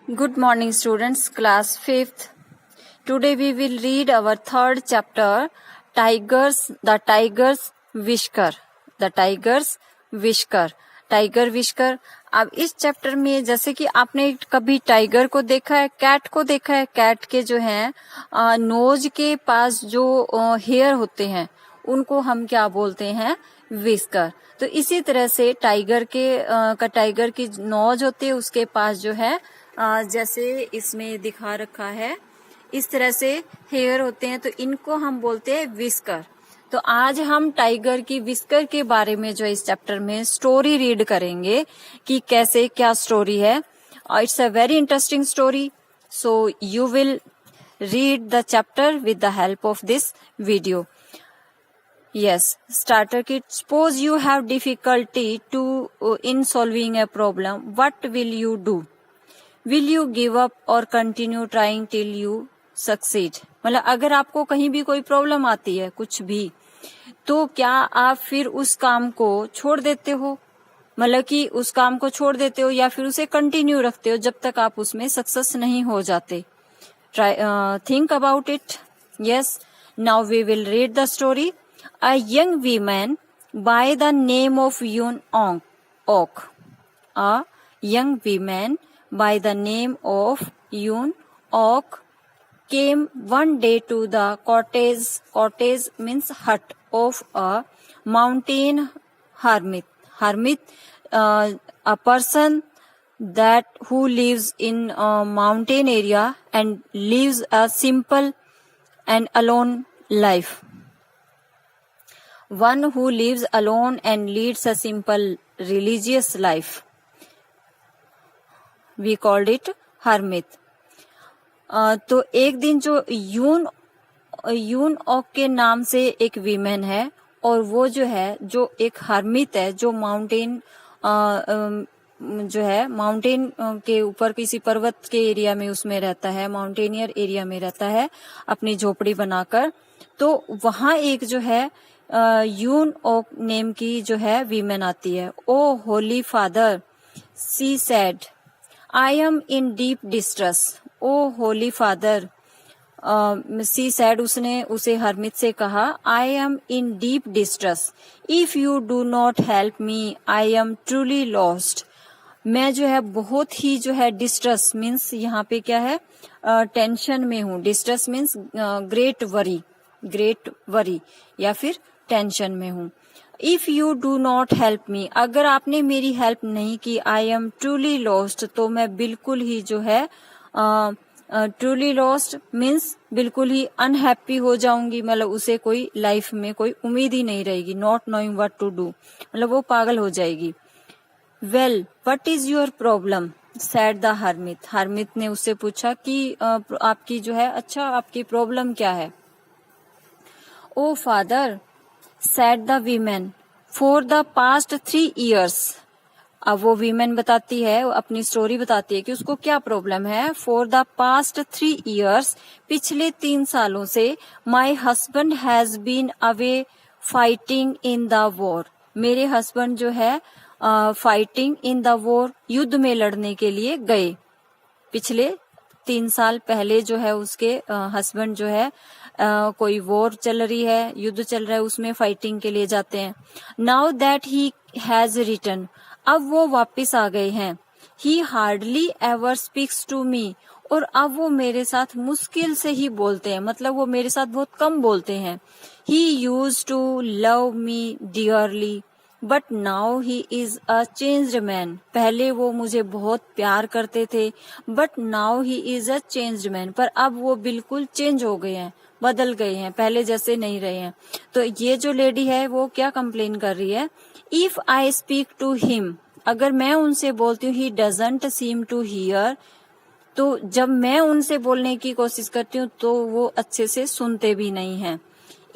Good morning, students. Class 5th. Today we will read our third chapter, The Tiger's Whisker. The Tiger's Whisker. Tiger whisker. अब इस chapter में जैसे कि आपने कभी टाइगर को देखा है, कैट को देखा है, कैट के जो है नोज के पास जो हेयर होते हैं उनको हम क्या बोलते हैं, विस्कर. तो इसी तरह से टाइगर की नोज होती है, उसके पास जो है जैसे इसमें दिखा रखा है इस तरह से हेयर होते हैं, तो इनको हम बोलते हैं विस्कर. तो आज हम टाइगर की विस्कर के बारे में जो इस चैप्टर में स्टोरी रीड करेंगे कि कैसे क्या स्टोरी है. It's a very interesting story. So you will read the chapter with the help of this video. Yes, starter kit. Suppose you have difficulty in solving a problem. What will you do? Will you give up or continue trying till you succeed? मतलब अगर आपको कहीं भी कोई problem आती है कुछ भी, तो क्या आप फिर उस काम को छोड़ देते हो, मतलब कि उस काम को छोड़ देते हो या फिर उसे कंटिन्यू रखते हो जब तक आप उसमें सक्सेस नहीं हो जाते. Think about it. Yes, now we will read the story. A young woman by the name of Yun Ok. A young woman by the name of Yun Ok came one day to the cottage means hut of a mountain hermit. A person that who lives in a mountain area and lives a simple and alone life. One who lives alone and leads a simple religious life. We called it hermit. तो एक दिन जो यून ऑक के नाम से एक वीमेन है और वो जो है जो एक हर्मित है जो माउंटेन के ऊपर किसी पर्वत के एरिया में उसमें रहता है, माउंटेनियर एरिया में रहता है अपनी झोपड़ी बनाकर. तो वहां एक जो है यून ऑक नेम की जो है वीमेन आती है. O holy father, she said, I am in deep distress. O holy father, she said, उसने उसे हर्मित से कहा, I am in deep distress. If you do not help me I am truly lost. मैं जो है बहुत ही जो है डिस्ट्रेस मीन्स यहाँ पे क्या है, टेंशन में हूँ. डिस्ट्रेस मीन्स ग्रेट वरी या फिर टेंशन में हूँ. If you do not help मी, अगर आपने मेरी हेल्प नहीं की, आई एम ट्रूली लॉस्ट, तो मैं बिल्कुल ही जो है ट्रूली लॉस्ट मीन्स बिल्कुल ही अनहैप्पी हो जाऊंगी, मतलब उसे कोई लाइफ में कोई उम्मीद ही नहीं रहेगी. Not knowing what to do, मतलब वो पागल हो जाएगी. Well what is your problem said the hermit. Hermit ने उससे पूछा कि आपकी जो है आपकी प्रॉब्लम क्या है. O father said the women, for the past 3 years. अब वो वीमेन बताती है, अपनी स्टोरी बताती है कि उसको क्या प्रॉब्लम है. फॉर द पास्ट 3 years, पिछले 3 सालों से, my husband has been away fighting in the war. मेरे हस्बैंड जो है फाइटिंग इन द वॉर, युद्ध में लड़ने के लिए गए. पिछले 3 साल पहले जो है उसके हस्बैंड जो है कोई वॉर चल रही है, युद्ध चल रहा है, उसमें फाइटिंग के लिए जाते हैं. Now that he has return, अब वो वापस आ गए हैं. He hardly ever speaks to me, और अब वो मेरे साथ मुश्किल से ही बोलते हैं, मतलब वो मेरे साथ बहुत कम बोलते हैं. He used to love me dearly but now he is a changed man. पहले वो मुझे बहुत प्यार करते थे, but now he is a changed man, पर अब वो बिल्कुल चेंज हो गए हैं, बदल गए हैं, पहले जैसे नहीं रहे हैं. तो ये जो लेडी है वो क्या कंप्लेन कर रही है. If I speak to him, अगर मैं उनसे बोलती हूँ, he doesn't seem to hear, तो जब मैं उनसे बोलने की कोशिश करती हूँ तो वो अच्छे से सुनते भी नहीं हैं.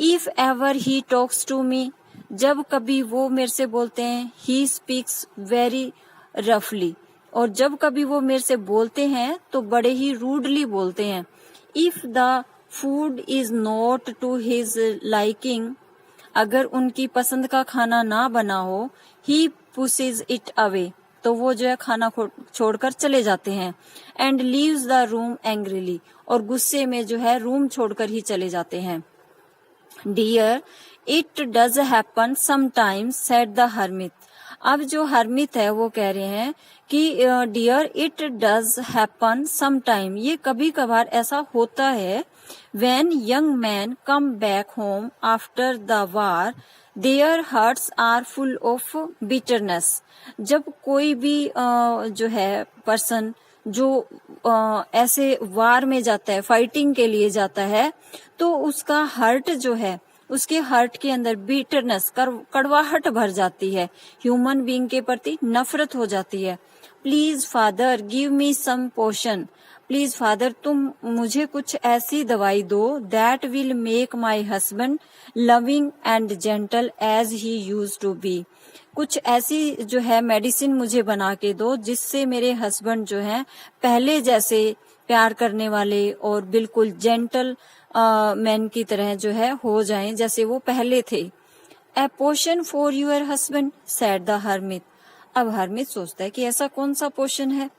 If ever he talks to me, जब कभी वो मेरे से बोलते हैं, ही स्पीक्स वेरी रफली, और जब कभी वो मेरे से बोलते हैं तो बड़े ही रूडली बोलते हैं. If the food is not to his liking, अगर उनकी पसंद का खाना ना बना हो, ही पुशेज इट अवे, तो वो जो है खाना छोड़कर चले जाते हैं। And leaves the room angrily, और गुस्से में जो है रूम छोड़कर ही चले जाते हैं। Dear it does happen sometimes said the hermit. अब जो हर्मित है वो कह रहे हैं कि dear it does happen sometime, ये कभी कभार ऐसा होता है। When young man come back home after the war their hearts are full of bitterness. जब कोई भी जो है पर्सन जो ऐसे वार में जाता है, फाइटिंग के लिए जाता है, तो उसका हार्ट जो है, उसके हार्ट के अंदर बिटरनेस, कड़वाहट भर जाती है, ह्यूमन बीइंग के प्रति नफरत हो जाती है। Please father give me some potion, please father तुम मुझे कुछ ऐसी दवाई दो that will make my husband loving and gentle as he use to be. कुछ ऐसी जो है मेडिसिन मुझे बना के दो जिससे मेरे हस्बैंड जो है पहले जैसे प्यार करने वाले और बिल्कुल जेंटल मैन की तरह जो है हो जाएं जैसे वो पहले थे। A potion for your husband said the hermit. अब हर्मित सोचता है कि ऐसा कौन सा पोशन है।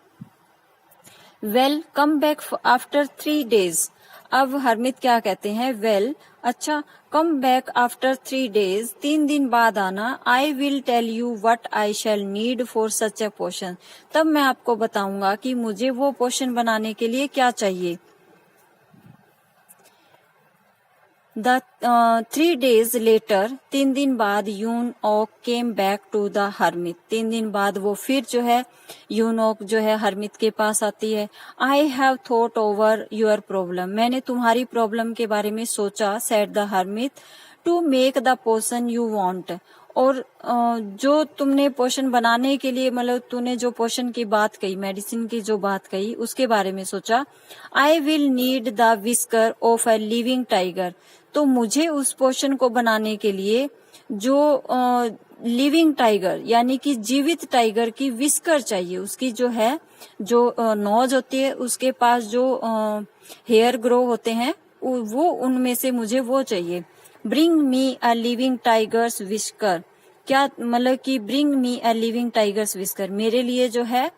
Well come back after 3 days। अब हर्मित क्या कहते हैं, वेल अच्छा, कम बैक आफ्टर 3 days, 3 दिन बाद आना। I will tell you what I shall need for such a potion, तब मैं आपको बताऊंगा कि मुझे वो पोशन बनाने के लिए क्या चाहिए। द 3 days लेटर, 3 दिन बाद Yun Ok came back to the hermit. 3 दिन बाद वो फिर जो है यूनोक जो है हर्मित के पास आती है। I have thought over your problem, मैंने तुम्हारी प्रॉब्लम के बारे में सोचा, said the hermit, to make the potion you want. और जो तुमने पोशन बनाने के लिए, मतलब तूने जो पोशन की बात कही, मेडिसिन की जो बात कही, उसके बारे में सोचा। I will need the whisker of a living tiger, तो मुझे उस पोशन को बनाने के लिए जो लिविंग टाइगर यानी कि जीवित टाइगर की विस्कर चाहिए। उसकी जो है जो नोज होती है, उसके पास जो हेयर ग्रो होते हैं, वो उनमें से मुझे वो चाहिए। Bring me a living tigers whisker, क्या मतलब कि bring me a living tigers whisker, मेरे लिए जो है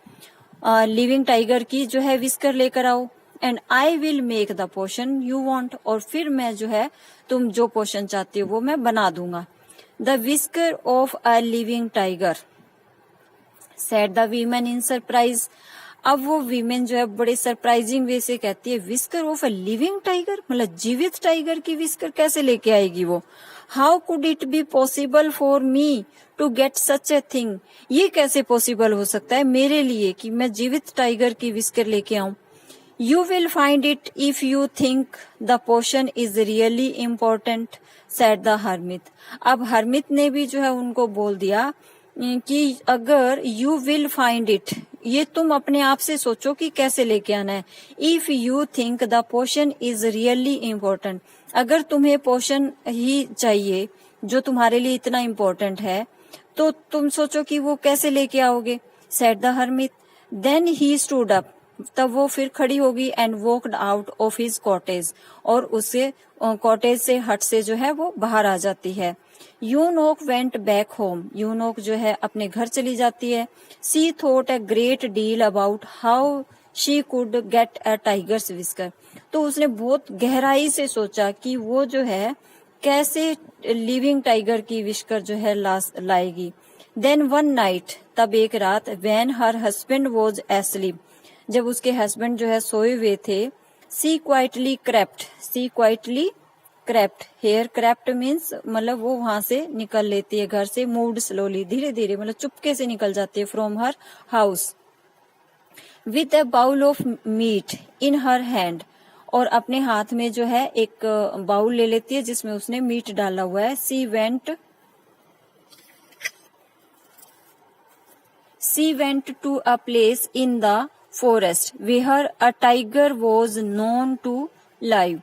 लिविंग टाइगर की जो है विस्कर लेकर आओ। And I will make the potion you want, और फिर मैं जो है तुम जो पोशन चाहती हो वो मैं बना दूंगा। The whisker of a living tiger said the women in surprise. अब वो वीमेन जो है बड़े सरप्राइजिंग वे से कहती है, whisker of a living tiger, मतलब जीवित टाइगर की विस्कर कैसे लेके आएगी वो। How could it be possible for me to get such a thing, ये कैसे पॉसिबल हो सकता है मेरे लिए कि मैं जीवित टाइगर की विस्कर लेके आऊं। You will find it if you think the potion is really important, said the hermit. अब हर्मित ने भी जो है उनको बोल दिया कि अगर you will find it, ये तुम अपने आप से सोचो कि कैसे लेके आना है। If you think the potion is really important, अगर तुम्हें पोशन ही चाहिए जो तुम्हारे लिए इतना इम्पोर्टेंट है, तो तुम सोचो कि वो कैसे लेके आओगे, said the hermit. Then he stood up, तब वो फिर खड़ी होगी। And walked out of his cottage, और उसे कॉटेज से, हट से जो है वो बाहर आ जाती है। Yun Ok went back home, Yun Ok जो है अपने घर चली जाती है। She thought a great deal about how she could get a tiger's whisker, तो उसने बहुत गहराई से सोचा कि वो जो है कैसे लिविंग टाइगर की विस्कर जो है लाएगी। देन वन नाइट, तब एक रात, when her husband was asleep, जब उसके हस्बैंड जो है सोए हुए थे। She quietly crept, she quietly crept, here crept means मतलब वो वहां से निकल लेती है घर से, मूव्ड स्लोली, धीरे धीरे, मतलब चुपके से निकल जाती है from her house. With a bowl of meat in her hand, और अपने हाथ में जो है एक बाउल ले लेती है जिसमें उसने मीट डाला हुआ है। She went to a place in the forest where a tiger was known to live,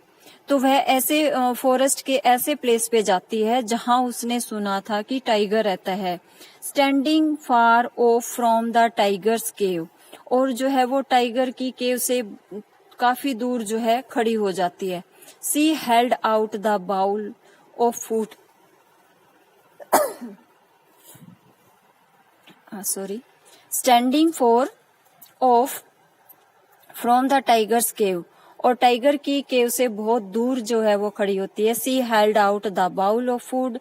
तो वह ऐसे फॉरेस्ट के ऐसे प्लेस पे जाती है जहां उसने सुना था कि टाइगर रहता है। Standing far off from the tiger's cave, और जो है वो टाइगर की केव से काफी दूर जो है खड़ी हो जाती है। She held out the bowl of food, standing for off from the tiger's cave, और टाइगर की केव से बहुत दूर जो है वो खड़ी होती है। She held out the bowl of food,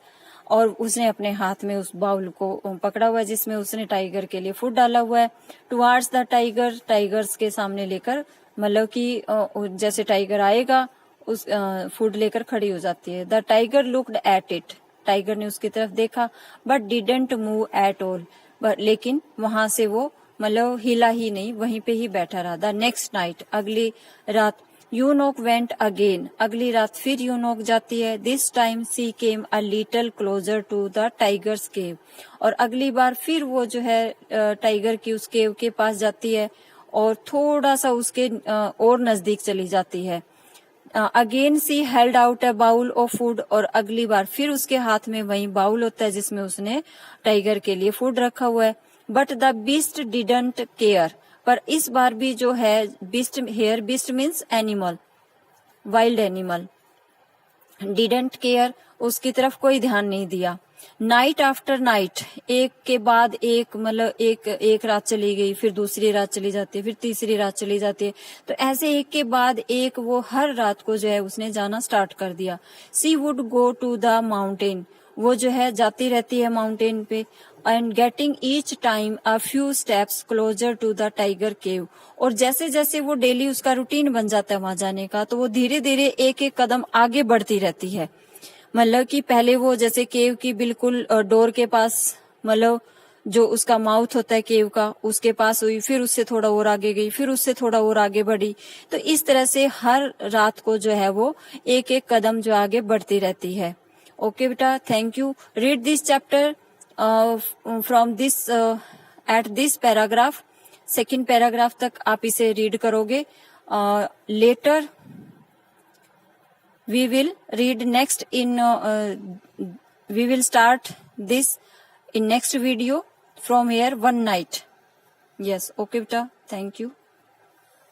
और उसने अपने हाथ में उस बाउल को पकड़ा हुआ है जिसमें उसने टाइगर के लिए फूड डाला हुआ है। टुवार्ड्स द टाइगर, टाइगर्स के सामने लेकर, मतलब कि जैसे टाइगर आएगा उस फूड लेकर खड़ी हो जाती है। The tiger looked at it, tiger ने उसकी तरफ देखा, but didn't move at all, लेकिन वहां से वो मतलब हिला ही नहीं, वहीं पे ही बैठा रहा। द नेक्स्ट नाइट, अगली रात, यूनोक वेंट अगेन, अगली रात फिर यूनोक जाती है। This time she came a little closer to the tiger's cave, और अगली बार फिर वो जो है टाइगर की उस केव के पास जाती है और थोड़ा सा उसके और नजदीक चली जाती है। Again she held out a bowl of food, और अगली बार फिर उसके हाथ में वही बाउल होता है जिसमें उसने टाइगर के लिए फूड रखा हुआ है। But the beast didn't care, पर इस बार भी जो है beast, here beast means animal, wild animal, didn't care, उसकी तरफ कोई ध्यान नहीं दिया। नाइट आफ्टर नाइट, एक के बाद एक, मतलब एक रात चली गई, फिर दूसरी रात चली जाती है, फिर तीसरी रात चली जाती है, तो ऐसे एक के बाद एक वो हर रात को जो है उसने जाना स्टार्ट कर दिया। She would go to the mountain, वो जो है जाती रहती है माउंटेन पे, and getting each time a few steps closer to the tiger cave, और जैसे जैसे वो डेली उसका रूटीन बन जाता है वहां जाने का, तो वो धीरे धीरे एक एक कदम आगे बढ़ती रहती है। मतलब कि पहले वो जैसे केव की बिल्कुल डोर के पास, मतलब जो उसका माउथ होता है केव का, उसके पास हुई, फिर उससे थोड़ा और आगे गई, फिर उससे थोड़ा और आगे बढ़ी। तो इस तरह से हर रात को जो है वो एक एक कदम जो आगे बढ़ती रहती है। ओके बेटा, thank you. Read this chapter from this at this paragraph, second paragraph तक आप इसे रीड करोगे। Later we will read next in we will start this in next video from here one night. Yes, okay beta, thank you.